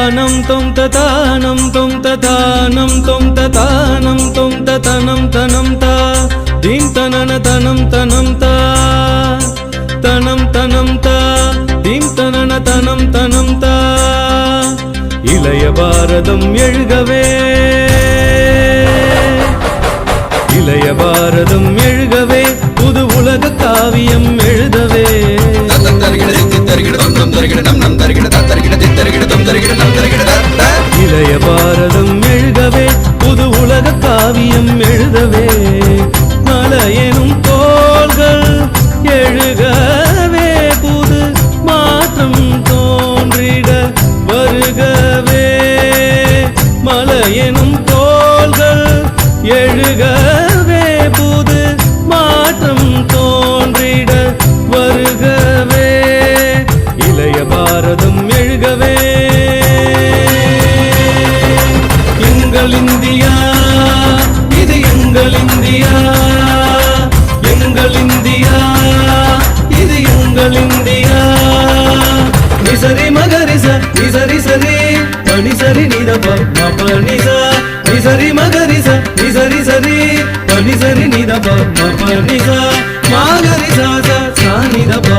தானம் தொம் ததானம் தொம் ததானம் தொம் ததானம் தொம் ததனம் தனம் தா தீம் தனன தனம் தனம் தா தனம் தனம் தா தீம் தனன தனம் தனம் தா இளைய பாரதம் எழுகவே இளைய பாரதம் எழுகவே புது உலக காவியம் எழுதவே இளைய பாரதம் எழுகவே புது உலக காவியம் எழுதவே மலையெனும் தோள்கள் எழுகவே புது மாற்றம் தோன்றிட வருகவே மலையெனும் தோள்கள் எழுகவே புது மாற்றம் தோன்றிட வருகவே இளைய பாரதம் எழுகவே எங்கள் இந்தியா இது எங்கள் இந்தியா எங்கள் இந்தியா இது எங்கள் இந்தியா நிசரி மகரிச நிசரி சரி பனி சரி நிதப மபனிசா நிசரி மகரிச நிசரி சரி பனி சரி நிதப மபனிசா மாகரிசா சா நிதப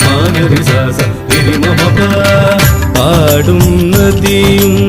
மாகரிசா ச திரி மமப பாடும் நதியும்